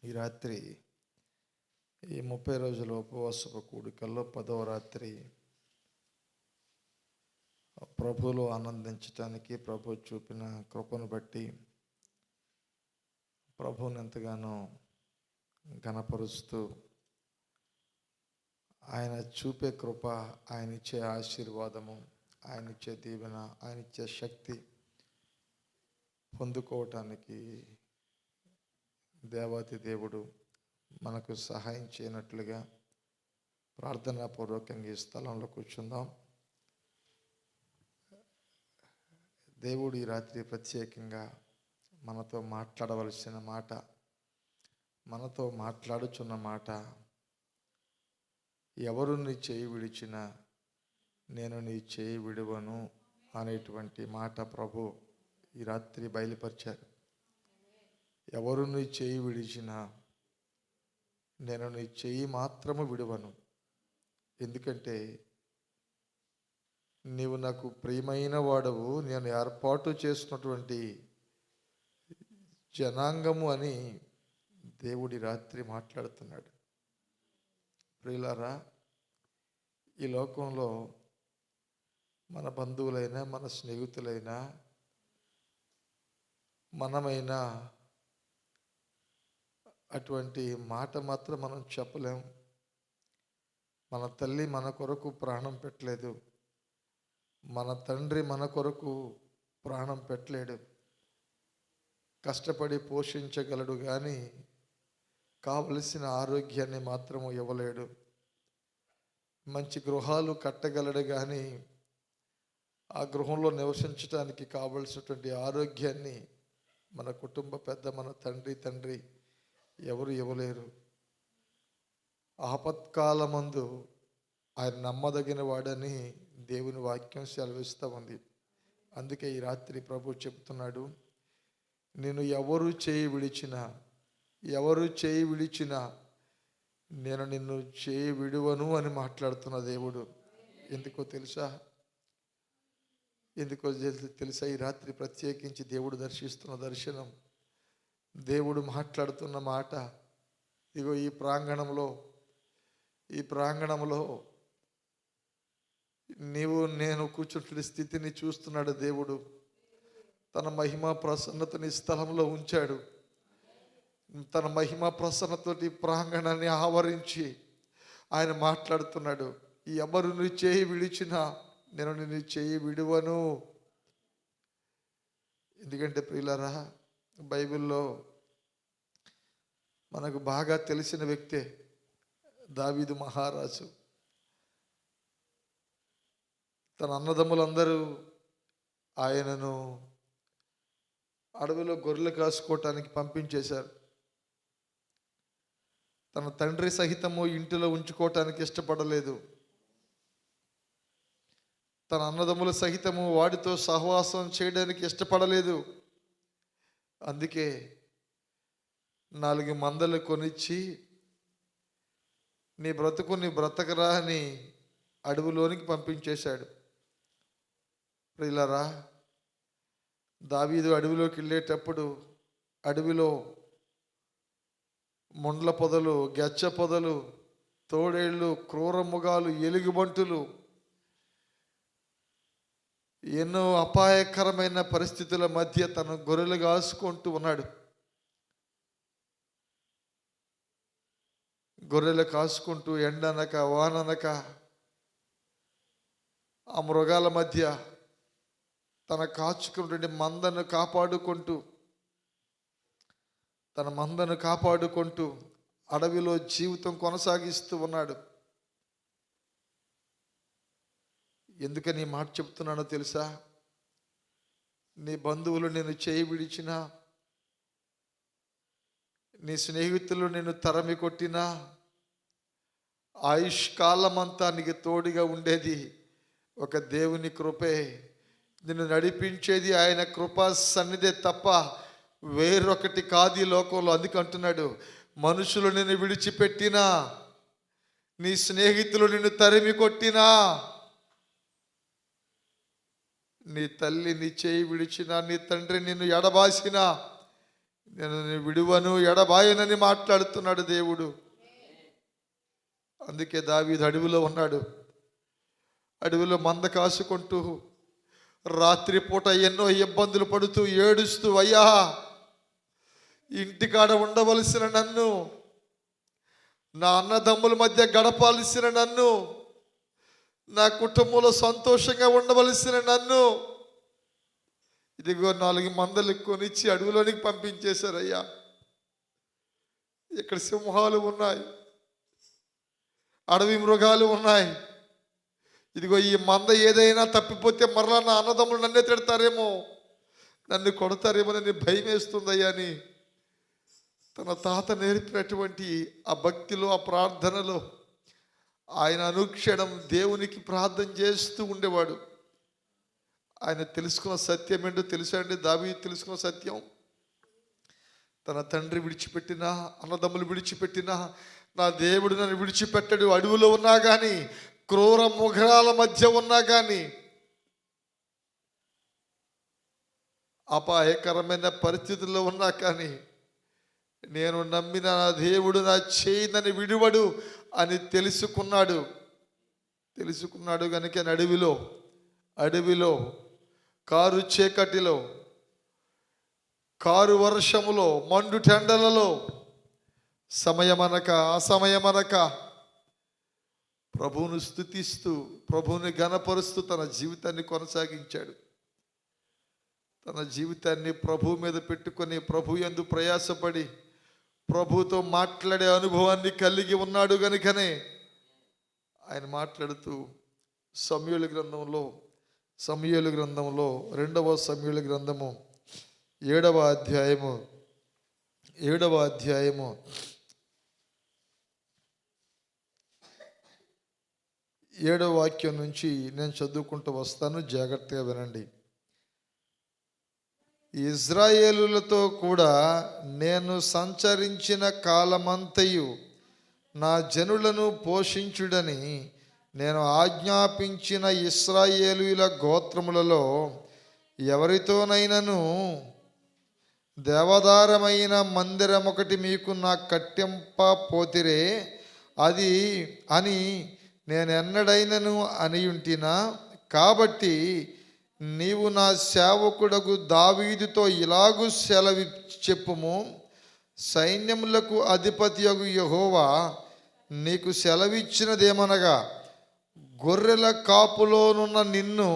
ఈ రాత్రి ఈ 30 రోజుల ఉపవాసపు కూడికల్లో 10వ రాత్రి ప్రభువులో ఆనందించటానికి ప్రభు చూపిన కృపను బట్టి ప్రభువుని ఎంతగానో ఘనపరుస్తూ ఆయన చూపే కృప, ఆయన ఇచ్చే ఆశీర్వాదము, ఆయన ఇచ్చే దీవెన, ఆయన ఇచ్చే శక్తి పొందుకోవటానికి దేవాతి దేవుడు మనకు సహాయం చేయనట్లుగా ప్రార్థనాపూర్వకంగా ఈ స్థలంలో కూర్చుందాం. దేవుడు ఈ రాత్రి ప్రత్యేకంగా మనతో మాట్లాడవలసిన మాట, మనతో మాట్లాడుచున్న మాట, ఎవరు నీ చేయి విడిచినా నేను నీ చేయి విడువను అనేటువంటి మాట ప్రభు ఈ రాత్రి బయలుపరిచారు. ఎవరు నీ చేయి విడిచినా నేను నీ చేయి మాత్రము విడువను, ఎందుకంటే నీవు నాకు ప్రియమైన వాడవు, నేను ఏర్పాటు చేసినటువంటి జనాంగము అని దేవుడి రాత్రి మాట్లాడుతున్నాడు. ప్రియులారా, ఈ లోకంలో మన బంధువులైనా మన స్నేహితులైనా మనమైనా అటువంటి మాట మాత్రం మనం చెప్పలేం. మన తల్లి మన కొరకు ప్రాణం పెట్టలేదు, మన తండ్రి మన కొరకు ప్రాణం పెట్టలేడు. కష్టపడి పోషించగలడు కానీ కావలసిన ఆరోగ్యాన్ని మాత్రము ఇవ్వలేడు. మంచి గృహాలు కట్టగలడు కానీ ఆ గృహంలో నివసించడానికి కావలసినటువంటి ఆరోగ్యాన్ని మన కుటుంబ పెద్ద, మన తండ్రి ఎవరు ఇవ్వలేరు. ఆపత్కాలమందు ఆయన నమ్మదగిన వాడని దేవుని వాక్యం సెలవిస్తూ ఉంది. అందుకే ఈ రాత్రి ప్రభు చెప్తున్నాడు, నేను ఎవరు చేయి విడిచినా నేను నిన్ను చేయి విడువను అని మాట్లాడుతున్న దేవుడు. ఎందుకో తెలుసా? ఈ రాత్రి ప్రత్యేకించి దేవుడు దర్శిస్తున్న దర్శనం, దేవుడు మాట్లాడుతున్న మాట, ఇగో ఈ ప్రాంగణంలో నీవు నేను కూర్చుంటున్న స్థితిని చూస్తున్నాడు దేవుడు. తన మహిమ ప్రసన్నతని స్థలంలో ఉంచాడు. తన మహిమ ప్రసన్నతోటి ప్రాంగణాన్ని ఆవరించి ఆయన మాట్లాడుతున్నాడు. ఎవరు నీ చేయి విడిచినా నేను నిన్ను చేయి విడువను. ఎందుకంటే ప్రియులారా, బైబిల్లో మనకు బాగా తెలిసిన వ్యక్తే దావీదు మహారాజు. తన అన్నదమ్ములందరూ ఆయనను అడవిలో గొర్రెలు కాసుకోవటానికి పంపించేశారు. తన తండ్రి సహితము ఇంటిలో ఉంచుకోవటానికి ఇష్టపడలేదు. తన అన్నదమ్ముల సహితము వాడితో సహవాసం చేయడానికి ఇష్టపడలేదు. అందుకే 4 మందలు కొనిచ్చి నీ బ్రతకరా అని అడవిలోనికి పంపించేశాడు. ప్రియులారా, దావీదు అడవిలోకి వెళ్ళేటప్పుడు అడవిలో ముండ్ల పొదలు, గెచ్చ పొదలు, తోడేళ్ళు, క్రూర మృగాలు, ఎలుగుబంటులు, ఎన్నో అపాయకరమైన పరిస్థితుల మధ్య తన గొర్రెలు కాసుకుంటూ ఉన్నాడు. గొర్రెలు కాసుకుంటూ ఎండనక వాననక ఆ మృగాల మధ్య తన కాచుకున్నటువంటి మందను కాపాడుకుంటూ అడవిలో జీవితం కొనసాగిస్తూ ఉన్నాడు. ఎందుకని ఈ మాట చెప్తున్నానో తెలుసా? నీ బంధువులు నేను చేయి విడిచినా, నీ స్నేహితులు నేను తరమి కొట్టినా, ఆయుష్కాలమంతా నీకు తోడుగా ఉండేది ఒక దేవుని కృపే. నిన్ను నడిపించేది ఆయన కృపా సన్నిధే తప్ప వేరొకటి కాదు ఈ లోకంలో. అందుకంటున్నాడు, మనుషులు నిన్ను విడిచిపెట్టినా, నీ స్నేహితులు నిన్ను తరిమి కొట్టినా, నీ తల్లి నీ చేయి విడిచినా, నీ తండ్రి నిన్ను ఎడబాసినా, నేను నిన్ను విడువను ఎడబాయనని మాట్లాడుతున్నాడు దేవుడు. అందుకే దావీదు అడవిలో ఉన్నాడు. అడవిలో మంద కాసుకుంటూ రాత్రిపూట ఎన్నో ఇబ్బందులు పడుతూ ఏడుస్తూ, అయ్యా ఇంటికాడ ఉండవలసిన నన్ను, నా అన్నదమ్ముల మధ్య గడపాల్సిన నన్ను, నా కుటుంబంలో సంతోషంగా ఉండవలసిన నన్ను ఇదిగో 4 మందలు కొనిచ్చి అడవిలోనికి పంపించేశారయ్యా. ఇక్కడ సింహాలు ఉన్నాయి, అడవి మృగాలు ఉన్నాయి. ఇదిగో ఈ మంద ఏదైనా తప్పిపోతే మరలా నా అన్నదమ్ములు నన్నే తిడతారేమో, నన్ను కొడతారేమో అని భయం వేస్తుందయ్యా అని తన తాత నేర్పినటువంటి ఆ భక్తిలో, ఆ ప్రార్థనలో ఆయన అనుక్షణం దేవునికి ప్రార్థన చేస్తూ ఉండేవాడు. ఆయన తెలుసుకున్న సత్యం ఏంటో తెలుసా అండి? దావీదు తెలుసుకున్న సత్యం, తన తండ్రి విడిచిపెట్టినా, అన్నదమ్ములు విడిచిపెట్టినా నా దేవుడు నన్ను విడిచిపెట్టడు. అడవిలో ఉన్నా కానీ, క్రూర ముఖరాల మధ్య ఉన్నా కానీ, అపాయకరమైన పరిస్థితుల్లో ఉన్నా కానీ, నేను నమ్మిన నా దేవుడు నా చేయినని విడువడు అని తెలుసుకున్నాడు కనుక అడవిలో కారు చీకటిలో, కారు వర్షములో, మండు టెండలలో, సమయమనక అసమయమనక ప్రభువును స్తుతిస్తూ, ప్రభువుని ఘనపరుస్తూ తన జీవితాన్ని కొనసాగించాడు. తన జీవితాన్ని ప్రభువు మీద పెట్టుకొని, ప్రభు యందు ప్రయాసపడి, ప్రభువుతో మాట్లాడే అనుభవాన్ని కలిగి ఉన్నాడు గనుకనే ఆయన మాట్లాడుతూ సమూయేలు గ్రంథంలో 2వ సమూయేలు గ్రంథము 7వ అధ్యాయము 7వ వాక్యం నుంచి నేను చదువుకుంటూ వస్తాను, జాగ్రత్తగా వినండి. ఇజ్రాయేలులతో కూడా నేను సంచరించిన కాలమంతయు నా జనులను పోషించుడని నేను ఆజ్ఞాపించిన ఇశ్రాయేలీయుల గోత్రములలో ఎవరితోనైనను దేవదారమైన మందిరం ఒకటి మీకు నా కట్టింపపోతిరే అది అని నేనెన్నడైనను అనియుంటినా? కాబట్టి నీవు నా సేవకుడగు దావీదుతో ఇలాగు సెలవి చెప్పుము, సైన్యములకు అధిపతియగు యెహోవా నీకు సెలవిచ్చినదేమనగా, గొర్రెల కాపులోనున్న నిన్ను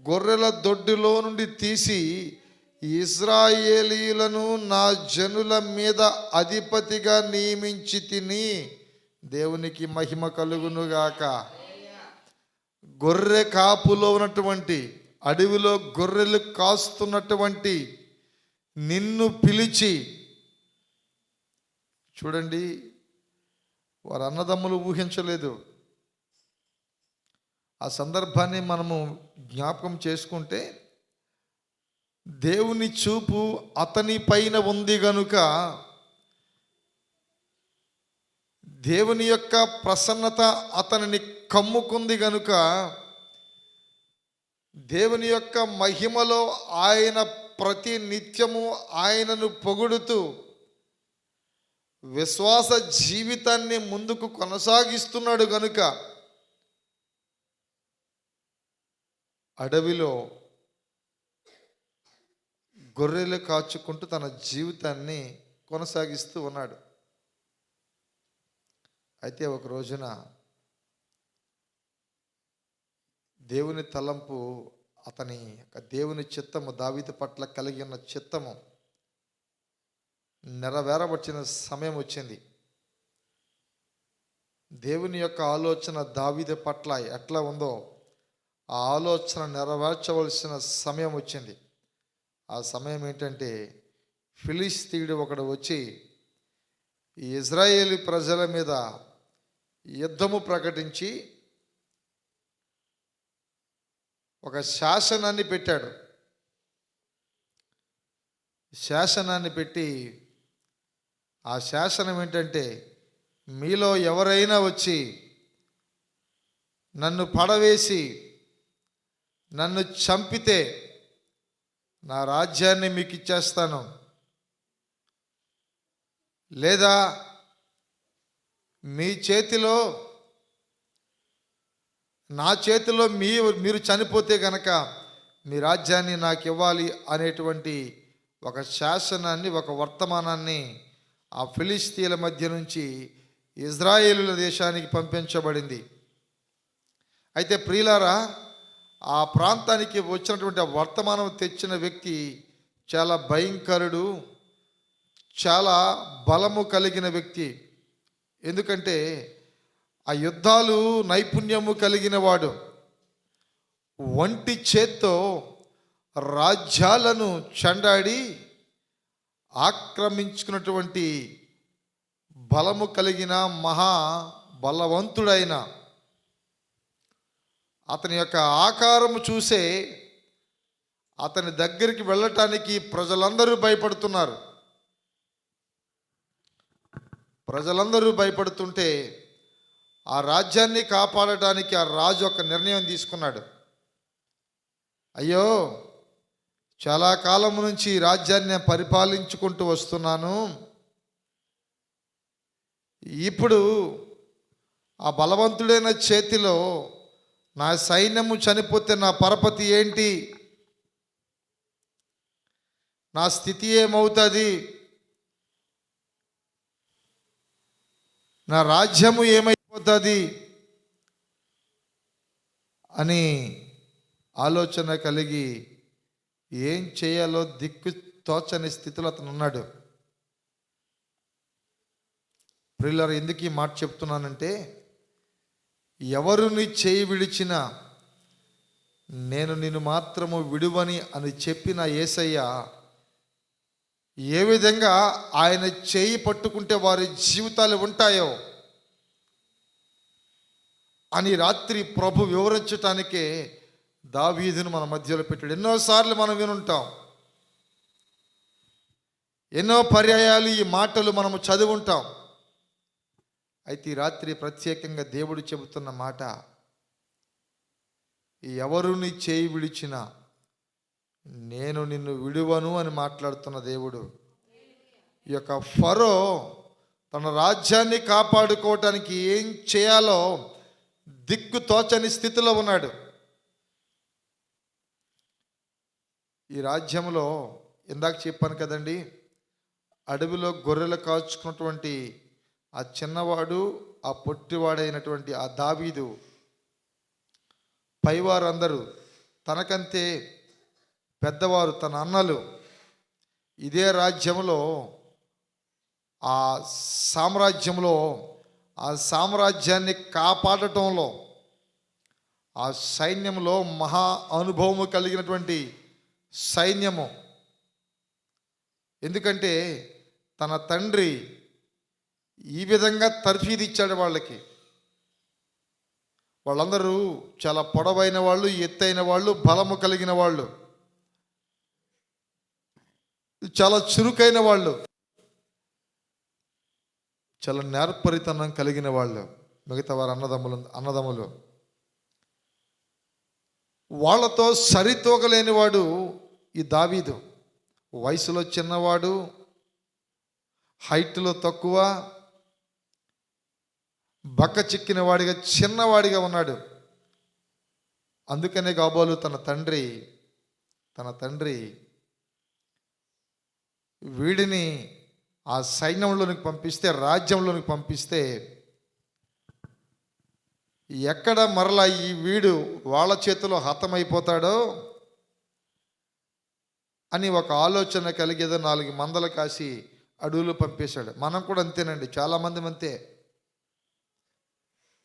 గొర్రెల దొడ్డిలో నుండి తీసి ఇశ్రాయేలీయులను నా జనుల మీద అధిపతిగా నియమించి తిని. దేవునికి మహిమ కలుగునుగాక. గొర్రె కాపులో ఉన్నటువంటి, అడవిలో గొర్రెలు కాస్తున్నటువంటి నిన్ను పిలిచి, చూడండి, వారి అన్నదమ్ములు ఊహించలేదు. ఆ సందర్భాన్ని మనము జ్ఞాపకం చేసుకుంటే, దేవుని చూపు అతని పైన ఉంది గనుక, దేవుని యొక్క ప్రసన్నత అతనిని కమ్ముకుంది గనుక, దేవుని యొక్క మహిమలో ఆయన ప్రతి నిత్యము ఆయనను పొగుడుతూ విశ్వాస జీవితాన్ని ముందుకు కొనసాగిస్తున్నాడు గనుక, అడవిలో గొర్రెలు కాచుకుంటూ తన జీవితాన్ని కొనసాగిస్తూ ఉన్నాడు. అయితే ఒక రోజున దేవుని తలంపు, దేవుని చిత్తము, దావీదు పట్ల కలిగి ఉన్న చిత్తము నెరవేరవచ్చిన సమయం వచ్చింది. దేవుని యొక్క ఆలోచన దావీదు పట్ల ఎట్లా ఉందో ఆ ఆలోచన నెరవేర్చవలసిన సమయం వచ్చింది. ఆ సమయం ఏంటంటే, ఫిలిస్తీయుడు ఒకడు వచ్చి ఈ ఇజ్రాయేలీ ప్రజల మీద యుద్ధము ప్రకటించి ఒక శాసనాన్ని పెట్టాడు. శాసనాన్ని పెట్టి, ఆ శాసనం ఏంటంటే, మీలో ఎవరైనా వచ్చి నన్ను పడవేసి నన్ను చంపితే నా రాజ్యాన్ని మీకు ఇచ్చేస్తాను, లేదా మీ చేతిలో, నా చేతిలో మీరు చనిపోతే గనక మీ రాజ్యాన్ని నాకు ఇవ్వాలి అనేటువంటి ఒక శాసనాన్ని, ఒక వర్తమానాన్ని ఆ ఫిలిస్తీన్ల మధ్య నుంచి ఇజ్రాయేలుల దేశానికి పంపించబడింది. అయితే ప్రియులారా, ఆ ప్రాంతానికి వచ్చినటువంటి ఆ వర్తమానం తెచ్చిన వ్యక్తి చాలా భయంకరుడు, చాలా బలము కలిగిన వ్యక్తి. ఎందుకంటే ఆ యుద్ధాలు నైపుణ్యము కలిగిన వాడు. ఒంటి చేత్తో రాజ్యాలను చెండాడి ఆక్రమించుకున్నటువంటి బలము కలిగిన మహా బలవంతుడైన అతని యొక్క ఆకారము చూసే అతని దగ్గరికి వెళ్ళటానికి ప్రజలందరూ భయపడుతున్నారు. ప్రజలందరూ భయపడుతుంటే ఆ రాజ్యాన్ని కాపాడటానికి ఆ రాజు ఒక నిర్ణయం తీసుకున్నాడు. అయ్యో, చాలా కాలం నుంచి ఈ రాజ్యాన్ని పరిపాలించుకుంటూ వస్తున్నాను. ఇప్పుడు ఆ బలవంతుడైన చేతిలో నా సైన్యము చనిపోతే నా పరపతి ఏంటి? నా స్థితి ఏమవుతుంది? నా రాజ్యము ఏమైపోతుంది అని ఆలోచన కలిగి ఏం చేయాలో దిక్కు తోచని స్థితిలో అతను ఉన్నాడు. ప్రియులారా, ఎందుకు ఈ మాట చెప్తున్నానంటే, ఎవరిని చేయి విడిచినా నేను నిన్ను మాత్రము విడువని అని చెప్పిన యేసయ్య ఏ విధంగా ఆయన చేయి పట్టుకుంటే వారి జీవితాలు ఉంటాయో అని రాత్రి ప్రభు వివరించటానికే దావీదును మన మధ్యలో పెట్టాడు. ఎన్నోసార్లు మనం వినుంటాం, ఎన్నో పర్యాయాలు ఈ మాటలు మనము చదివుంటాం. అయితే ఈ రాత్రి ప్రత్యేకంగా దేవుడు చెబుతున్న మాట, ఎవరుని చేయి విడిచినా నేను నిన్ను విడువను అని మాట్లాడుతున్న దేవుడు. ఈ యొక్క ఫరో తన రాజ్యాన్ని కాపాడుకోవటానికి ఏం చేయాలో దిక్కు తోచని స్థితిలో ఉన్నాడు. ఈ రాజ్యంలో ఇందాక చెప్పాను కదండి, అడవిలో గొర్రెలు కాచుకున్నటువంటి ఆ చిన్నవాడు, ఆ పొట్టివాడైనటువంటి ఆ దావీదు, పైవారందరూ తనకంతే పెద్దవారు, తన అన్నలు ఇదే రాజ్యంలో, ఆ సామ్రాజ్యంలో, ఆ సామ్రాజ్యాన్ని కాపాడటంలో, ఆ సైన్యంలో మహా అనుభవము కలిగినటువంటి సైన్యము. ఎందుకంటే తన తండ్రి ఈ విధంగా తర్ఫీదు ఇచ్చాడు వాళ్ళకి. వాళ్ళందరూ చాలా పొడవైన వాళ్ళు, ఎత్తైన వాళ్ళు, బలము కలిగిన వాళ్ళు, చాలా చురుకైన వాళ్ళు, చాలా నేర్పరితనం కలిగిన వాళ్ళు, మిగతా వారు అన్నదమ్ములు. వాళ్ళతో సరితూగలేనివాడు ఈ దావీదు. వయసులో చిన్నవాడు, హైట్లో తక్కువ, బక్క చిక్కిన వాడిగా, చిన్నవాడిగా ఉన్నాడు. అందుకనే కాబోలు తన తండ్రి వీడిని ఆ సైన్యంలోనికి పంపిస్తే, రాజ్యంలోనికి పంపిస్తే, ఎక్కడ మరలా ఈ వీడు వాళ్ళ చేతిలో హతమైపోతాడో అని ఒక ఆలోచన కలిగేదో 4 మందలు కాసి అడవులు పంపేశాడు. మనం కూడా అంతేనండి, చాలామంది అంతే.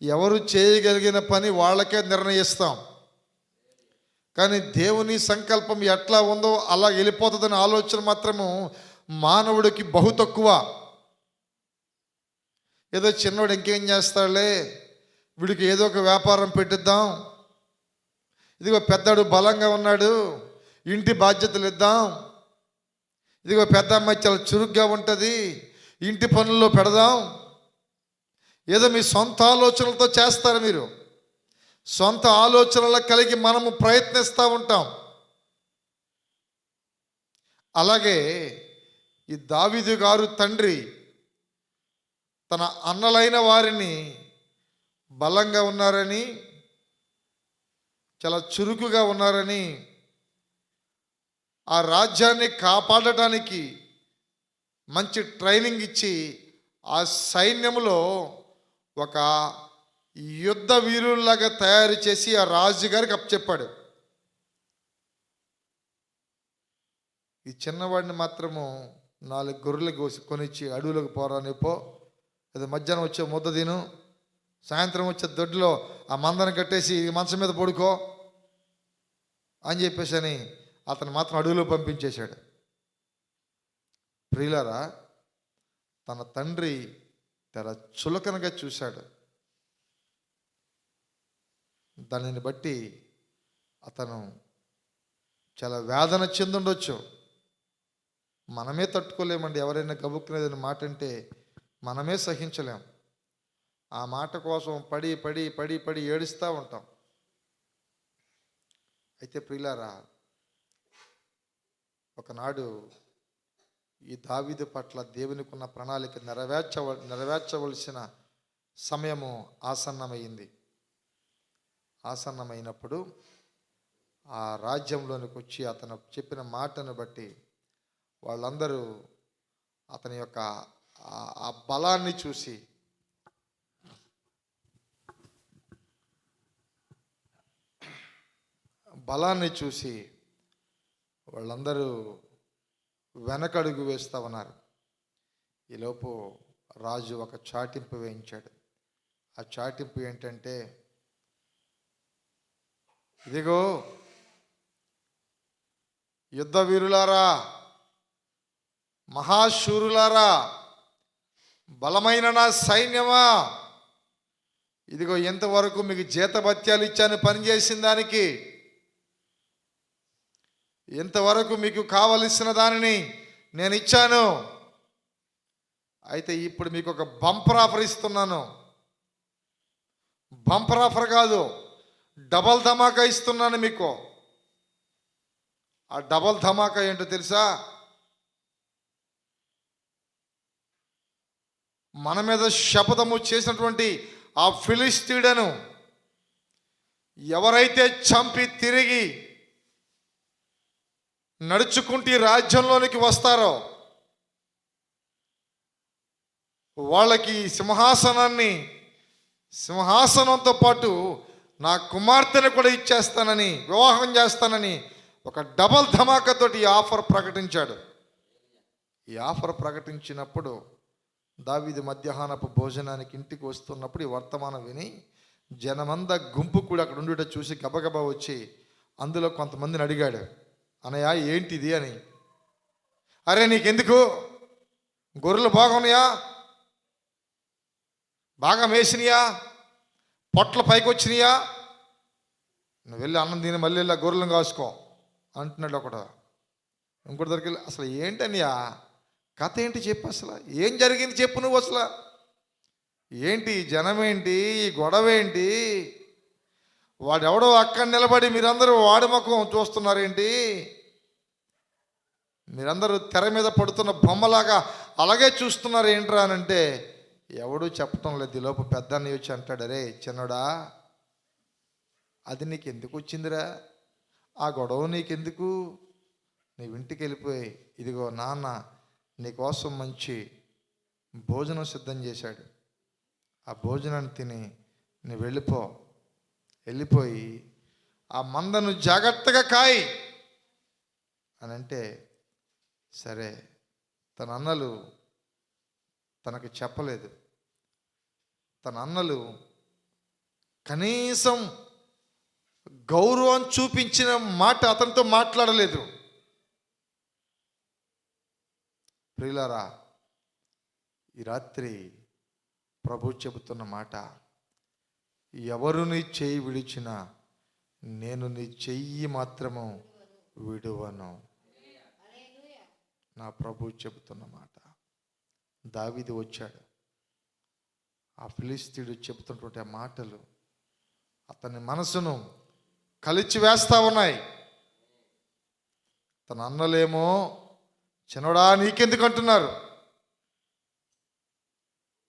ఎవరు చేయగలిగిన పని వాళ్ళకే నిర్ణయిస్తాం, కానీ దేవుని సంకల్పం ఎట్లా ఉందో అలా వెళ్ళిపోతుందని ఆలోచన మాత్రము మానవుడికి బహు తక్కువ. ఏదో చిన్నవాడు ఇంకేం చేస్తాడులే, వీడికి ఏదో ఒక వ్యాపారం పెట్టిద్దాం, ఇదిగో పెద్దడు బలంగా ఉన్నాడు, ఇంటి బాధ్యతలు ఇద్దాం, ఇదిగో పెద్ద అమ్మాయి చాలా చురుగ్గా ఉంటుంది, ఇంటి పనుల్లో పెడదాం. ఏదో మీ సొంత ఆలోచనలతో చేస్తారు. మీరు సొంత ఆలోచనలు కలిగి మనము ప్రయత్నిస్తూ ఉంటాం. అలాగే ఈ దావీదు గారు తండ్రి తన అన్నలైన వారిని బలంగా ఉన్నారని, చాలా చురుకుగా ఉన్నారని, ఆ రాజ్యాన్ని కాపాడటానికి మంచి ట్రైనింగ్ ఇచ్చి ఆ సైన్యంలో ఒక యుద్ధ వీరుల్లాగా తయారు చేసి ఆ రాజుగారికి అప్పచెప్పాడు. ఈ చిన్నవాడిని మాత్రము 4 గొర్రెలు కొనిచ్చి అడవులకు పోరాని పో, అది మధ్యాహ్నం వచ్చే ముద్ద తిను, సాయంత్రం వచ్చే దొడ్లో ఆ మందను కట్టేసి మంచం మీద పడుకో అని చెప్పేసి అని అతను మాత్రం అడవిలో పంపించేశాడు. ప్రియులారా, తన తండ్రి చాలా చులకనగా చూశాడు. దానిని బట్టి అతను చాలా వేదన చెందుండొచ్చు. మనమే తట్టుకోలేమండి. ఎవరైనా గబుక్కునేదని మాట అంటే మనమే సహించలేం. ఆ మాట కోసం పడి పడి పడి పడి ఏడుస్తూ ఉంటాం. అయితే ప్రియులారా, ఒకనాడు ఈ దావీదు పట్ల దేవునికి ఉన్న ప్రణాళిక నెరవేర్చవలసిన సమయము ఆసన్నమైంది. ఆసన్నమైనప్పుడు ఆ రాజ్యంలోనికి వచ్చి అతను చెప్పిన మాటను బట్టి వాళ్ళందరూ అతని యొక్క ఆ బలాన్ని చూసి వాళ్ళందరూ వెనకడుగు వేస్తూ ఉన్నారు. ఈలోపు రాజు ఒక చాటింపు వేయించాడు. ఆ చాటింపు ఏంటంటే, ఇదిగో యుద్ధ వీరులారా, మహాశూరులారా, బలమైన నా సైన్యమా, ఇదిగో ఎంతవరకు మీకు జీతభత్యాలు ఇచ్చాను పనిచేసిన దానికి, ఎంతవరకు మీకు కావలసిన దానిని నేను ఇచ్చాను. అయితే ఇప్పుడు మీకు ఒక బంపర్ ఆఫర్ ఇస్తున్నాను. బంపర్ ఆఫర్ కాదు, డబల్ ధమాకా ఇస్తున్నాను మీకు. ఆ డబల్ ధమాకా ఏంటో తెలుసా? మన మీద శపథము చేసినటువంటి ఆ ఫిలిస్తీయుడను ఎవరైతే చంపి తిరిగి నడుచుకుంటూ రాజ్యంలోనికి వస్తారో వాళ్ళకి సింహాసనంతో పాటు నా కుమార్తెను కూడా ఇచ్చేస్తానని, వివాహం చేస్తానని ఒక డబల్ ధమాకాతోటి ఈ ఆఫర్ ప్రకటించాడు. ఈ ఆఫర్ ప్రకటించినప్పుడు దావీదు మధ్యాహ్నపు భోజనానికి ఇంటికి వస్తున్నప్పుడు ఈ వర్తమానం విని జనమంతా గుంపు కూడా అక్కడ ఉండుట చూసి గబగబా వచ్చి అందులో కొంతమందిని అడిగాడు, అన్నయ్య ఏంటిది అని. అరే నీకెందుకు, గొర్రెలు బాగున్నాయా, బాగా మేసినాయా, పొట్ల పైకి వచ్చినాయా, నువ్వు వెళ్ళి అన్నం తిని మళ్ళీ వెళ్ళి గొర్రెలను కాసుకో అంటున్నాడు ఒకడు. ఇంకోటి దగ్గరికి అసలు ఏంటనియా కథ ఏంటి చెప్పు, అసలు ఏం జరిగింది చెప్పు నువ్వు, అసలు ఏంటి జనం ఏంటి, ఈ గొడవ ఏంటి, వాడెవడో అక్కడ నిలబడి మీరందరూ వాడి ముఖం చూస్తున్నారేంటి, మీరందరూ తెర మీద పడుతున్న బొమ్మలాగా అలాగే చూస్తున్నారు ఏంట్రా అని అంటే ఎవడూ చెప్పటం లేదు. ఈ లోపు పెద్ద అన్నయ్య వచ్చి అంటాడు, అరే చిన్నోడా, అది నీకు ఎందుకు వచ్చిందిరా, ఆ గొడవ నీకెందుకు, నీవు ఇంటికి వెళ్ళిపోయి ఇదిగో నాన్న నీకోసం మంచి భోజనం సిద్ధం చేశాడు, ఆ భోజనాన్ని తిని నువ్వు వెళ్ళిపోయి ఆ మందను జాగ్రత్తగా కాయి అని అంటే, సరే తన అన్నలు తనకు చెప్పలేదు. తన అన్నలు కనీసం గౌరవం చూపించిన మాట అతనితో మాట్లాడలేదు. ప్రియులారా, ఈ రాత్రి ప్రభు చెబుతున్న మాట, ఎవరు నీ చెయ్యి విడిచినా నేను నీ చెయ్యి మాత్రము విడువను. నా ప్రభు చెబుతున్న మాట. దావీదు వచ్చాడు, ఆ ఫిలిస్తీయుడు చెబుతున్నటువంటి ఆ మాటలు అతని మనసును కలిచి వేస్తా ఉన్నాయి. తన అన్నలేమో చిన్నడా నీకెందుకు అంటున్నారు,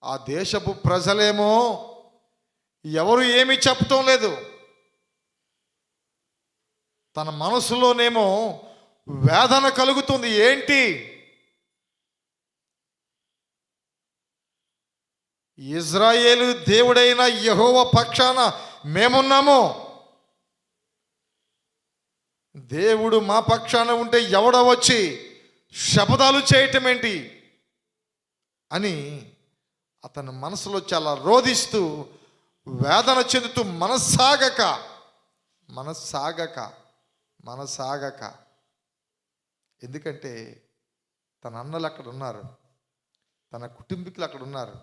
ఆ దేశపు ప్రజలేమో ఎవరు ఏమీ చెప్పటం లేదు. తన మనసులోనేమో వేదన కలుగుతుంది. ఏంటి? ఇజ్రాయేలు దేవుడైన యెహోవా పక్షాన మేమున్నాము, దేవుడు మా పక్షాన ఉంటే ఎవడో వచ్చి శపథాలు చేయటం ఏంటి అని అతని మనసులో చాలా రోధిస్తూ వేదన చెందుతూ మనసాగక ఎందుకంటే తన అన్నలు అక్కడ ఉన్నారు, తన కుటుంబీకులు అక్కడ ఉన్నారు.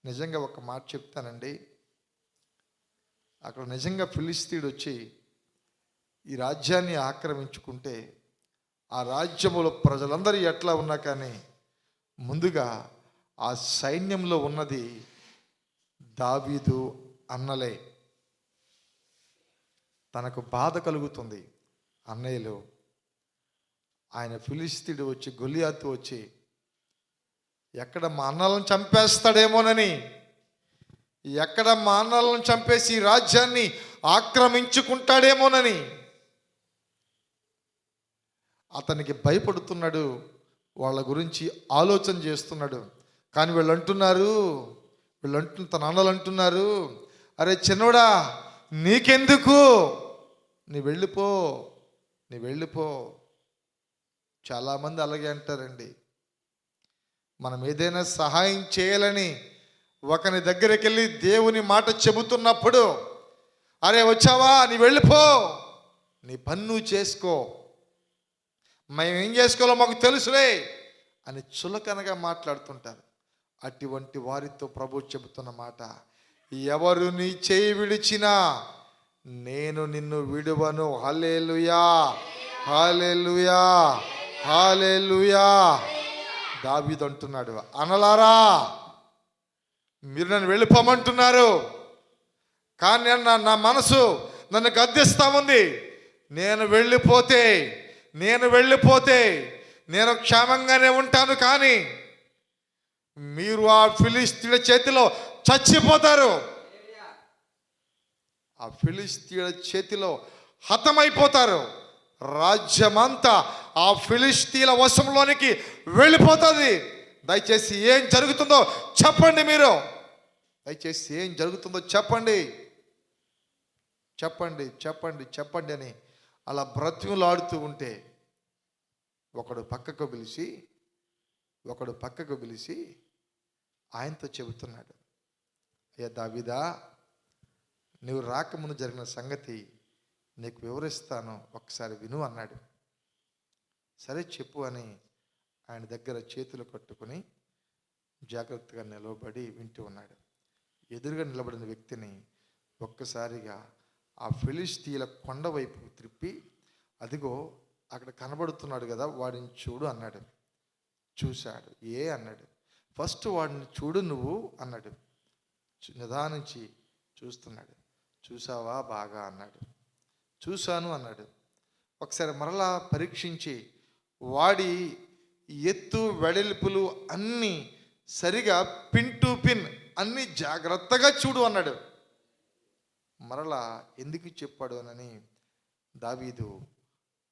నిజంగా ఒక మాట చెప్తానండి, అక్కడ నిజంగా ఫిలిస్తీయుడు వచ్చి ఈ రాజ్యాన్ని ఆక్రమించుకుంటే ఆ రాజ్యములో ప్రజలందరూ ఎట్లా ఉన్నా కానీ ముందుగా ఆ సైన్యంలో ఉన్నది దావీదు అన్నలే. తనకు బాధ కలుగుతుంది. అన్నయ్యలు ఆయన ఫిలిస్తీయుడు వచ్చి, గొలియాతు వచ్చి ఎక్కడ మా అన్నలను చంపేస్తాడేమోనని, ఎక్కడ మా అన్నలను చంపేసి రాజ్యాన్ని ఆక్రమించుకుంటాడేమోనని అతనికి భయపడుతున్నాడు. వాళ్ళ గురించి ఆలోచన చేస్తున్నాడు. కానీ తన అన్నలు అంటున్నారు, అరే చిన్నోడా, నీకెందుకు, నీ వెళ్ళిపో. చాలామంది అలాగే అంటారండి. మనం ఏదైనా సహాయం చేయాలని ఒకని దగ్గరికి వెళ్ళి దేవుని మాట చెబుతున్నప్పుడు, అరే వచ్చావా, నీ వెళ్ళిపో, నీ పన్ను చేసుకో, మేము ఏం చేసుకోవాలో మాకు తెలుసులే అని చులకనగా మాట్లాడుతుంటారు. అటువంటి వారితో ప్రభు చెబుతున్న మాట, ఎవరు నీ చేయి విడిచినా నేను నిన్ను విడువను. హల్లెలూయా, హల్లెలూయా, హల్లెలూయా. దావీదు అంటున్నాడు, అనలారా మీరు నన్ను వెళ్ళిపోమంటున్నారు, కానీ నా మనసు నన్ను గద్దిస్తా ఉంది. నేను వెళ్ళిపోతే నేను క్షేమంగానే ఉంటాను, కానీ మీరు ఆ ఫిలిస్తీయుల చేతిలో చచ్చిపోతారు, ఆ ఫిలిస్తీయుల చేతిలో హతమైపోతారు. రాజ్యమంతా ఆ ఫిలిస్తీయుల వశంలోనికి వెళ్ళిపోతుంది. దయచేసి ఏం జరుగుతుందో చెప్పండి, మీరు దయచేసి ఏం జరుగుతుందో చెప్పండి అని అలా బ్రతిమలాడుతూ ఉంటే ఒకడు పక్కకు పిలిచి ఆయనతో చెబుతున్నాడు, అయ్యా దావీదా, నువ్వు రాకముందు జరిగిన సంగతి నీకు వివరిస్తాను, ఒకసారి విను అన్నాడు. సరే చెప్పు అని ఆయన దగ్గర చేతులు కట్టుకుని జాగ్రత్తగా నిలబడి వింటూ ఉన్నాడు. ఎదురుగా నిలబడిన వ్యక్తిని ఒక్కసారిగా ఆ ఫిలిస్తీయుల కొండ వైపు త్రిప్పి, అదిగో అక్కడ కనబడుతున్నాడు కదా, వాడిని చూడు అన్నాడు. చూశాడు. అన్నాడు. ఫస్ట్ వాడిని చూడు నువ్వు అన్నాడు. నిదానించి చూస్తున్నాడు. చూసావా బాగా అన్నాడు. చూశాను అన్నాడు. ఒకసారి మరలా పరీక్షించి వాడి ఎత్తు వెడల్పులు అన్నీ సరిగా పిన్ టు పిన్ అన్నీ జాగ్రత్తగా చూడు అన్నాడు. మరలా ఎందుకు చెప్పాడు అని దావీదు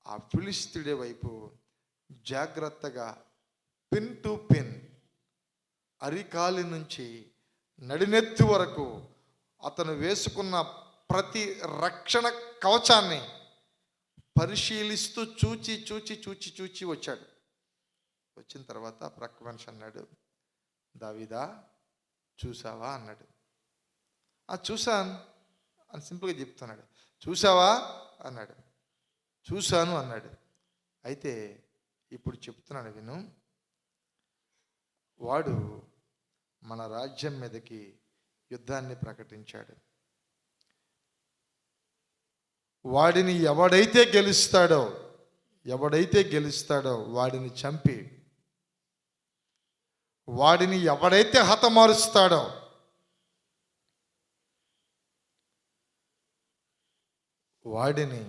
ఆ ఫిలిస్తీయుడి వైపు జాగ్రత్తగా పిన్ టు పిన్, అరికాలి నుంచి నడినెత్తి వరకు అతను వేసుకున్న ప్రతి రక్షణ కవచాన్ని పరిశీలిస్తూ చూచి వచ్చాడు. వచ్చిన తర్వాత ప్రక్క మనిషి అన్నాడు, దావీదా చూసావా అన్నాడు. చూశాను అని సింపుల్గా చెప్తున్నాడు. చూసావా అన్నాడు. చూశాను అన్నాడు. అయితే ఇప్పుడు చెప్తున్నాడు విను, వాడు మన రాజ్యం మీదకి యుద్ధాన్ని ప్రకటించాడు. వాడిని ఎవడైతే గెలుస్తాడో వాడిని చంపి, వాడిని ఎవడైతే హతమారుస్తాడో వాడిని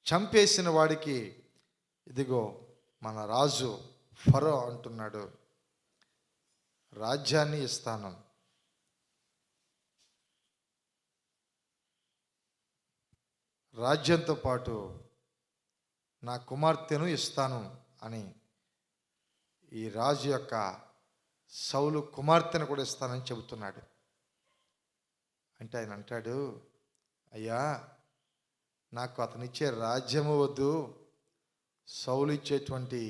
చంపేసిన వాడికి ఇదిగో మన రాజు ఫరో అంటున్నాడు, రాజ్యాన్ని ఇస్తాను, రాజ్యంతో పాటు నా కుమార్తెను ఇస్తాను అని ఈ రాజు యొక్క సౌలు కుమార్తెను కూడా ఇస్తానని చెబుతున్నాడు. అంటే ఆయన అంటాడు, అయ్యా నాకు అతనిచ్చే రాజ్యము వద్దు, సౌలు ఇచ్చేటువంటి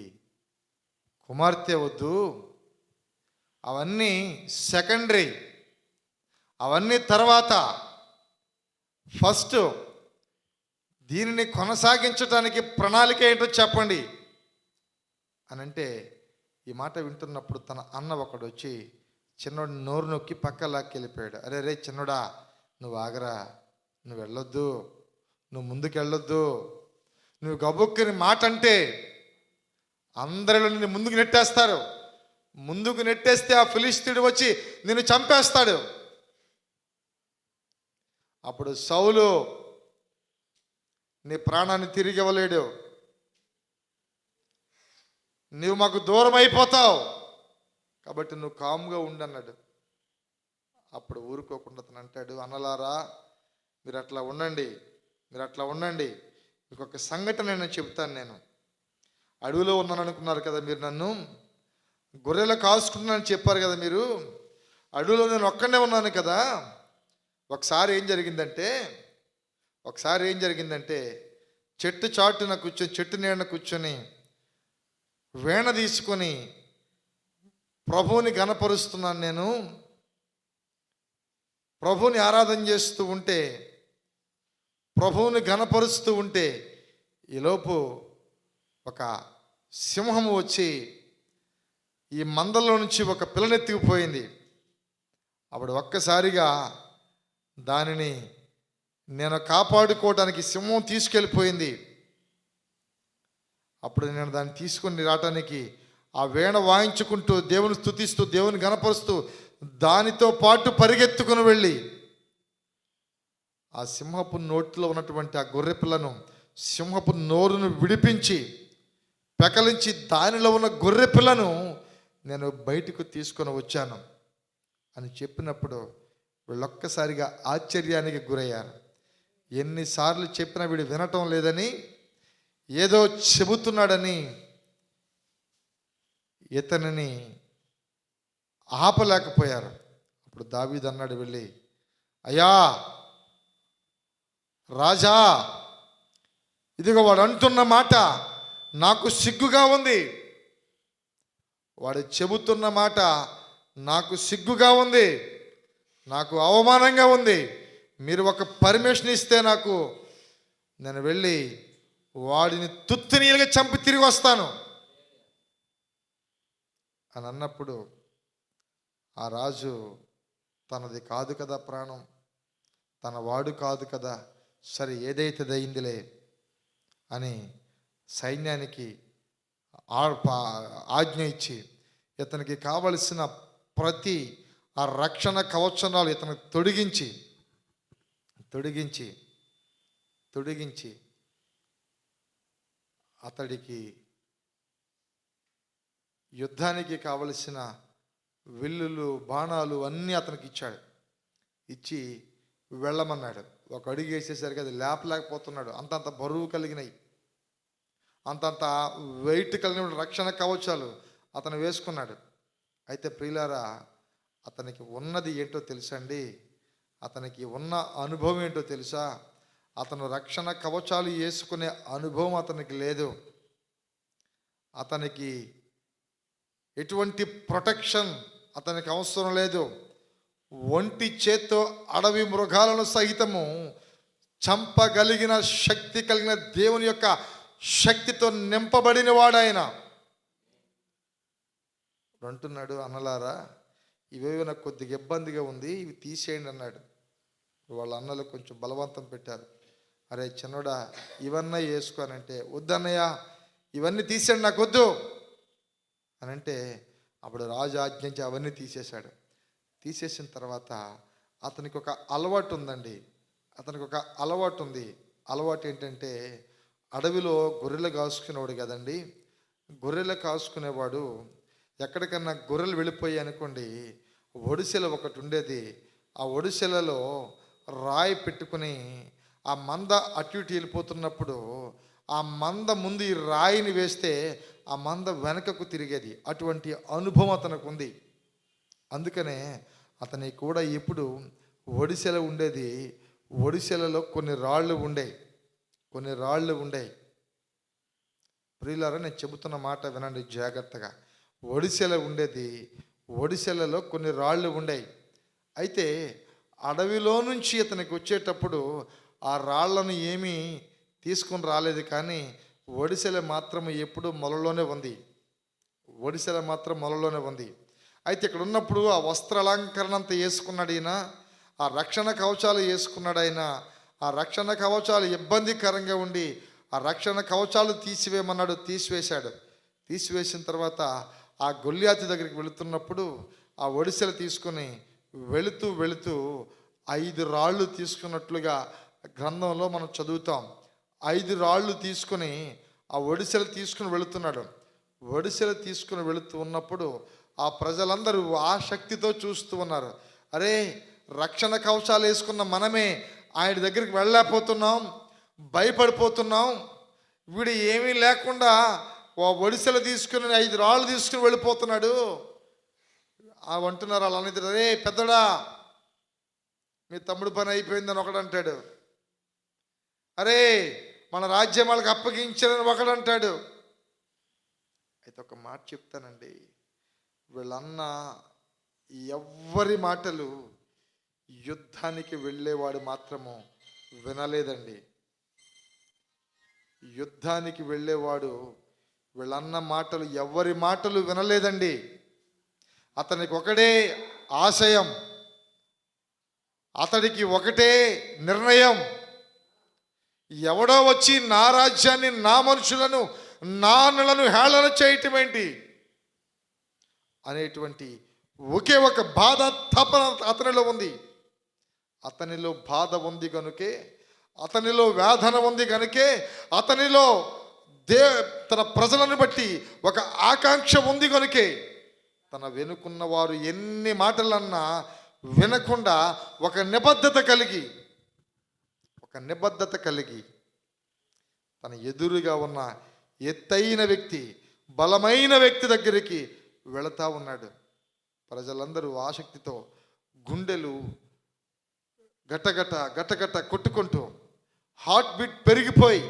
కుమార్తె వద్దు, అవన్నీ సెకండరీ, అవన్నీ తర్వాత. ఫస్ట్ దీనిని కొనసాగించడానికి ప్రణాళిక ఏంటో చెప్పండి అని అంటే, ఈ మాట వింటున్నప్పుడు తన అన్న ఒకడు వచ్చి చిన్నోడు నోరు నొక్కి పక్క లాక్కెళ్ళిపోయాడు. అరే రే చిన్నోడా, నువ్వు ఆగరా, నువ్వు వెళ్ళొద్దు, నువ్వు ముందుకు వెళ్ళొద్దు, నువ్వు గబుక్కుని మాట అంటే అందరిలో నిన్ను ముందుకు నెట్టేస్తారు, ముందుకు నెట్టేస్తే ఆ ఫిలిష్తీయుడు వచ్చి నిన్ను చంపేస్తాడు. అప్పుడు సౌలు నీ ప్రాణాన్ని తిరిగి ఇవ్వలేడు, నువ్వు మాకు దూరం అయిపోతావు, కాబట్టి నువ్వు కామ్గా ఉండన్నాడు. అప్పుడు ఊరుకోకుండా అతను అంటాడు, అన్నలారా మీరు అట్లా ఉండండి, మీరు అట్లా ఉండండి, మీకు ఒక సంఘటన నేను చెప్తాను. నేను అడవిలో ఉన్నాను అనుకున్నారు కదా మీరు, నన్ను గొర్రెలు కాసుకుంటున్నానని చెప్పారు కదా మీరు, అడవిలో నేను ఒక్కడే ఉన్నాను కదా. ఒకసారి ఏం జరిగిందంటే చెట్టు చాటున కూర్చొని, చెట్టు నీడన కూర్చొని వీణ తీసుకొని ప్రభువుని ఘనపరుస్తున్నాను. నేను ప్రభువుని ఆరాధన చేస్తూ ఉంటే, ప్రభువుని ఘనపరుస్తూ ఉంటే ఈలోపు ఒక సింహము వచ్చి ఈ మందలో నుంచి ఒక పిల్లనెత్తుకుపోయింది. అప్పుడు ఒక్కసారిగా దానిని నేను కాపాడుకోవడానికి సింహం తీసుకెళ్ళిపోయింది. అప్పుడు నేను దాన్ని తీసుకొని రావటానికి ఆ వీణ వాయించుకుంటూ దేవుని స్తుతిస్తూ దేవుని గణపరుస్తూ దానితో పాటు పరిగెత్తుకుని వెళ్ళి ఆ సింహపు నోటిలో ఉన్నటువంటి ఆ గొర్రె పిల్లను, సింహపు నోరును విడిపించి పెకలించి దానిలో ఉన్న గొర్రె పిల్లను నేను బయటకు తీసుకొని వచ్చాను అని చెప్పినప్పుడు వీళ్ళొక్కసారిగా ఆశ్చర్యానికి గురయ్యారు. ఎన్నిసార్లు చెప్పినా వీడు వినటం లేదని, ఏదో చెబుతున్నాడని ఇతనిని ఆపలేకపోయారు. అప్పుడు దావీదు అన్నాడు వెళ్ళి, అయ్యా రాజా, ఇదిగో వాడు అంటున్న మాట నాకు సిగ్గుగా ఉంది, వాడు చెబుతున్న మాట నాకు సిగ్గుగా ఉంది, నాకు అవమానంగా ఉంది. మీరు ఒక పర్మిషన్ ఇస్తే నాకు, నేను వెళ్ళి వాడిని తుత్తునీలుగా చంపి తిరిగి వస్తాను అని అన్నప్పుడు ఆ రాజు తనది కాదు కదా ప్రాణం, తన వాడు కాదు కదా, సరే ఏదైతే అయిందిలే అని సైన్యానికి ఆజ్ఞ ఇచ్చి ఇతనికి కావలసిన ప్రతి ఆ రక్షణ కవచనాలు ఇతనికి తొడిగించి అతడికి యుద్ధానికి కావలసిన విల్లులు బాణాలు అన్నీ అతనికి ఇచ్చాడు. ఇచ్చి వెళ్ళమన్నాడు. ఒక అడుగు వేసేసరికి అది లేపలేకపోతున్నాడు. అంతంత బరువు కలిగినవి, అంతంత వెయిట్ కలిగిన రక్షణ కవచాలు అతను వేసుకున్నాడు. అయితే ప్రియులారా, అతనికి ఉన్నది ఏంటో తెలుసా అండి? అతనికి ఉన్న అనుభవం ఏంటో తెలుసా? అతను రక్షణ కవచాలు వేసుకునే అనుభవం అతనికి లేదు. అతనికి ఎటువంటి ప్రొటెక్షన్ అతనికి అవసరం లేదు. ఒంటి చేత్తో అడవి మృగాలను సహితము చంపగలిగిన శక్తి కలిగిన దేవుని యొక్క శక్తితో నింపబడిన వాడాయన. అంటున్నాడు, అన్నలారా ఇవేవి నాకు కొద్దిగా ఇబ్బందిగా ఉంది, ఇవి తీసేయండి అన్నాడు. వాళ్ళ అన్నలు కొంచెం బలవంతం పెట్టారు. అరే చిన్నోడా, ఇవన్నీ వేసుకోనంటే, వద్దన్నయ్య ఇవన్నీ తీసేయండి, నాకు వద్దు అని అంటే, అప్పుడు రాజు ఆజ్ఞించి అవన్నీ తీసేశాడు. తీసేసిన తర్వాత అతనికి ఒక అలవాటు ఉందండి. అలవాటు ఏంటంటే, అడవిలో గొర్రెలు కాసుకునేవాడు కదండి. గొర్రెలు కాసుకునేవాడు ఎక్కడికన్నా గొర్రెలు వెళ్ళిపోయాయి అనుకోండి, ఒడిసెల ఒకటి ఉండేది. ఆ ఒడిసెలలో రాయి పెట్టుకుని ఆ మంద అటు ఇటు వెళ్ళిపోతున్నప్పుడు ఆ మంద ముందు ఈ రాయిని వేస్తే ఆ మంద వెనకకు తిరిగేది. అటువంటి అనుభవం అతనికి ఉంది. అందుకనే అతనికి కూడా ఎప్పుడు ఒడిసెల ఉండేది. ఒడిసెలలో కొన్ని రాళ్ళు ఉండేవి. ప్రియులారా, నేను చెబుతున్న మాట వినండి జాగ్రత్తగా. ఒడిసెల ఉండేది. ఒడిసెలలో కొన్ని రాళ్ళు ఉండేవి. అయితే అడవిలో నుంచి ఇతనికి వచ్చేటప్పుడు ఆ రాళ్లను ఏమీ తీసుకొని రాలేదు, కానీ ఒడిసెల మాత్రం ఎప్పుడు మొలలోనే ఉంది. అయితే ఇక్కడ ఉన్నప్పుడు ఆ వస్త్ర అలంకరణ అంతా వేసుకున్నాడు ఈయన. ఆ రక్షణ కవచాలు వేసుకున్నాడు ఆయన. ఆ రక్షణ కవచాలు ఇబ్బందికరంగా ఉండి ఆ రక్షణ కవచాలు తీసివేయమన్నాడు. తీసివేసిన తర్వాత ఆ గొల్యాతు దగ్గరికి వెళుతున్నప్పుడు ఆ ఒడిసెలు తీసుకొని వెళుతూ 5 రాళ్ళు తీసుకున్నట్లుగా గ్రంథంలో మనం చదువుతాం. 5 రాళ్ళు తీసుకొని ఆ ఒడిసెలు తీసుకుని వెళుతున్నాడు. ఒడిసెలు తీసుకుని వెళుతూ ఉన్నప్పుడు ఆ ప్రజలందరూ ఆసక్తితో చూస్తూ ఉన్నారు. అరే, రక్షణ కవచాలు వేసుకున్న మనమే ఆయన దగ్గరికి వెళ్ళలేకపోతున్నాం, భయపడిపోతున్నాం. వీడు ఏమీ లేకుండా ఒడిసెలు తీసుకుని 5 రాళ్ళు తీసుకుని వెళ్ళిపోతున్నాడు అంటున్నారు. అలా అనేది, అరే పెద్దడా, మీ తమ్ముడు పని అయిపోయిందని ఒకడు అంటాడు. అరే, మన రాజ్యం వాళ్ళకి అప్పగించాలని ఒకడు అంటాడు. అయితే ఒక మాట చెప్తానండి, వీళ్ళన్న ఎవ్వరి మాటలు యుద్ధానికి వెళ్ళేవాడు మాత్రము వినలేదండి. యుద్ధానికి వెళ్ళేవాడు వీళ్ళన్న మాటలు ఎవరి మాటలు వినలేదండి. అతనికి ఒకటే ఆశయం, అతడికి ఒకటే నిర్ణయం. ఎవడో వచ్చి నా రాజ్యాన్ని, నా మనుషులను, నా అన్నలను హేళన చేయటం ఏంటి అనేటువంటి ఒకే ఒక బాధ, తపన అతనిలో ఉంది. అతనిలో బాధ ఉంది కనుకే, అతనిలో వేదన ఉంది కనుకే, అతనిలో తన ప్రజలను బట్టి ఒక ఆకాంక్ష ఉంది కనుకే తన వెనుకున్న వారు ఎన్ని మాటలన్నా వినకుండా ఒక నిబద్ధత కలిగి తన ఎదురుగా ఉన్న ఎత్తైన వ్యక్తి, బలమైన వ్యక్తి దగ్గరికి వెళతా ఉన్నాడు. ప్రజలందరూ ఆసక్తితో గుండెలు గటగట కొట్టుకుంటూ, హార్ట్ బీట్ పెరిగిపోయి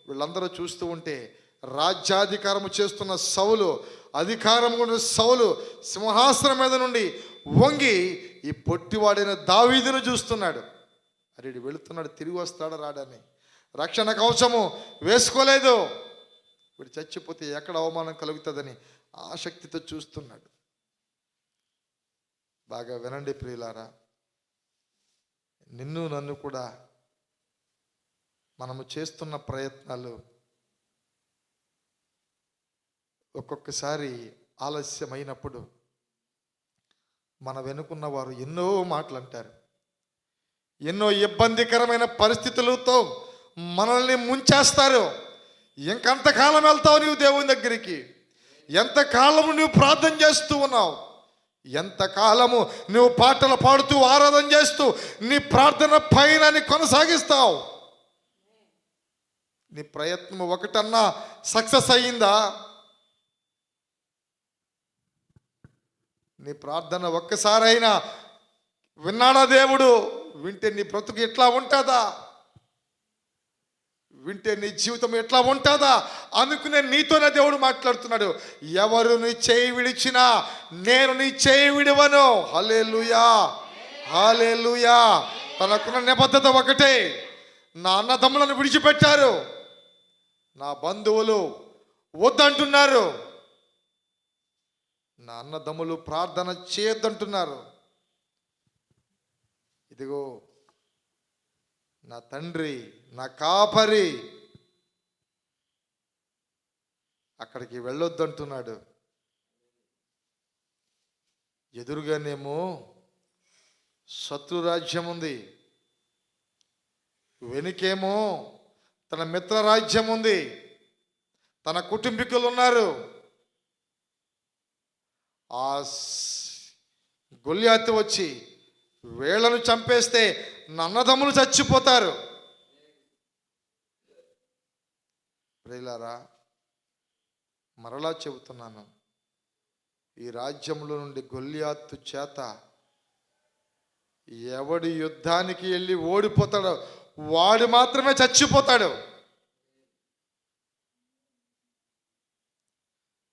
వీళ్ళందరూ చూస్తూ ఉంటే రాజ్యాధికారము చేస్తున్న సౌలు, అధికారం ఉన్న సౌలు సింహాసనం మీద నుండి వంగి ఈ పొట్టివాడైన దావీదును చూస్తున్నాడు. అరే, వెళుతున్నాడు, తిరిగి వస్తాడా రాడని. రక్షణ కవచము వేసుకోలేదు, వీడు చచ్చిపోతే ఎక్కడ అవమానం కలుగుతుందని ఆసక్తితో చూస్తున్నాడు. బాగా వినండి ప్రియులారా, నిన్ను నన్ను కూడా మనము చేస్తున్న ప్రయత్నాలు ఒక్కొక్కసారి ఆలస్యమైనప్పుడు మన వెనుకున్న వారు ఎన్నో మాటలు అంటారు. ఎన్నో ఇబ్బందికరమైన పరిస్థితులతో మనల్ని ముంచేస్తారు. ఇంకంతకాలం వెళ్తావు నీవు దేవుని దగ్గరికి? ఎంతకాలము నువ్వు ప్రార్థన చేస్తూ ఉన్నావు? ఎంతకాలము నువ్వు పాటలు పాడుతూ ఆరాధన చేస్తూ నీ ప్రార్థన పైన కొనసాగిస్తావు? నీ ప్రయత్నం ఒకటన్నా సక్సెస్ అయ్యిందా? నీ ప్రార్థన ఒక్కసారైనా విన్నాడా దేవుడు? వింటే నీ బ్రతుకు ఎట్లా ఉంటుందా? వింటే నీ జీవితం ఎట్లా ఉంటుందా అనుకునే నీతోనే దేవుడు మాట్లాడుతున్నాడు. ఎవరు నీ చేయి విడిచినా నేను నీ చేయి విడివను. హల్లెలూయా, హల్లెలూయా. తనకున్న నిబద్ధత ఒకటే. నా అన్నదమ్ములను విడిచిపెట్టారు, నా బంధువులు వద్దంటున్నారు, నా అన్నదమ్ములు ప్రార్థన చేయొద్దంటున్నారు. ఇదిగో నా తండ్రి, నా కాపరి అక్కడికి వెళ్ళొద్దంటున్నాడు. ఎదురుగానేమో శత్రురాజ్యం ఉంది, వెనుకేమో తన మిత్రరాజ్యం ఉంది, తన కుటుంబీకులు ఉన్నారు. ఆ గొల్యాతు వచ్చి వీళ్ళను చంపేస్తే నన్నదమ్ములు చచ్చిపోతారు. ప్రియులారా, మరలా చెబుతున్నాను, ఈ రాజ్యంలో నుండి గొల్యాతు చేత ఎవడి యుద్ధానికి వెళ్ళి ఓడిపోతాడో వాడు మాత్రమే చచ్చిపోతాడు.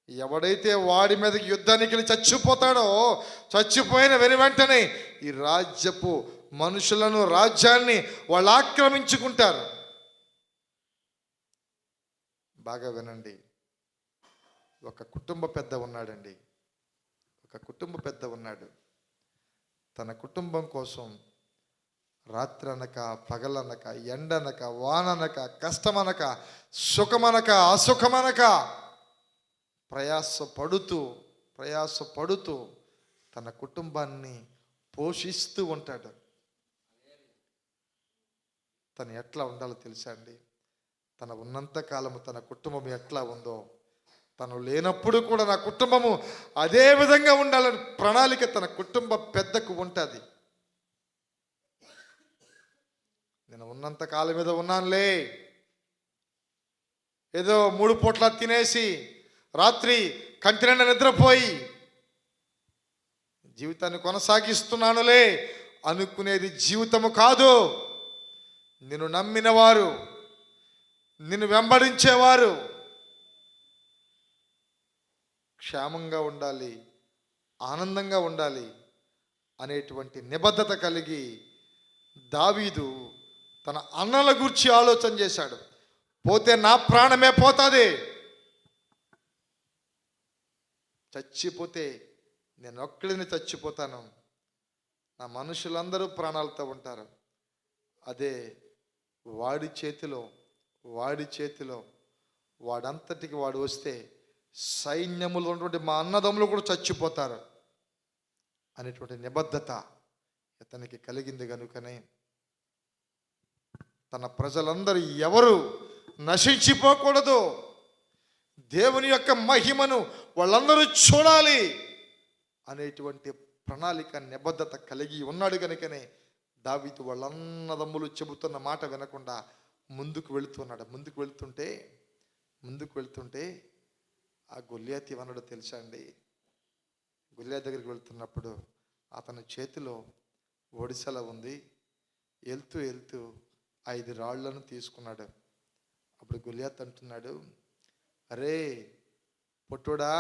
ఎవడైతే వాడి మీదకి యుద్ధానికి వెళ్ళి చచ్చిపోతాడో, చచ్చిపోయిన వెంటనే ఈ రాజ్యపు మనుషులను, రాజ్యాన్ని వాళ్ళు ఆక్రమించుకుంటారు. బాగా వినండి. ఒక కుటుంబ పెద్ద ఉన్నాడండి. ఒక కుటుంబ పెద్ద ఉన్నాడు. తన కుటుంబం కోసం రాత్రనక, పగలనక, ఎండనక, వాననక, కష్టమనక, సుఖమనక, అసుఖమనక ప్రయాసపడుతూ తన కుటుంబాన్ని పోషిస్తూ ఉంటాడు. తను ఎట్లా ఉండాలో తెలుసా అండి? తన ఉన్నంత కాలము తన కుటుంబం ఎట్లా ఉందో, తను లేనప్పుడు కూడా నా కుటుంబము అదే విధంగా ఉండాలని ప్రణాళిక తన కుటుంబ పెద్దకు ఉంటుంది. నేను ఉన్నంత కాలం మీద ఉన్నానులే, ఏదో 3 పూట్ల తినేసి రాత్రి కంటి నిండా నిద్రపోయి జీవితాన్ని కొనసాగిస్తున్నానులే అనుకునేది జీవితము కాదు. నిన్ను నమ్మిన వారు, నిన్ను వెంబడించేవారు క్షేమంగా ఉండాలి, ఆనందంగా ఉండాలి అనేటువంటి నిబద్ధత కలిగి దావీదు తన అన్నల గురించి ఆలోచన చేశాడు. పోతే నా ప్రాణమే పోతుంది, చచ్చిపోతే నేను ఒక్కడిని చచ్చిపోతాను, నా మనుషులందరూ ప్రాణాలతో ఉంటారు. అదే వాడి చేతిలో వాడంతటికి వాడు వస్తే సైన్యములో ఉన్నటువంటి మా అన్నదమ్ములు కూడా చచ్చిపోతారు అనేటువంటి నిబద్ధత ఇతనికి కలిగింది. కనుకనే తన ప్రజలందరూ ఎవరు నశించిపోకూడదు, దేవుని యొక్క మహిమను వాళ్ళందరూ చూడాలి అనేటువంటి ప్రణాళిక, నిబద్ధత కలిగి ఉన్నాడు. కనుకనే దావీదు వాళ్ళన్నదమ్ములు చెబుతున్న మాట వినకుండా ముందుకు వెళుతున్నాడు. ముందుకు వెళుతుంటే ఆ గొల్యాతు ఏమన్నాడో తెలుసా అండి? గొల్యాతు దగ్గరికి వెళ్తున్నప్పుడు అతని చేతిలో ఒడిసెల ఉంది. వెళ్తూ 5 రాళ్లను తీసుకున్నాడు. అప్పుడు గొల్యాతు అంటున్నాడు, అరే పొట్టుడా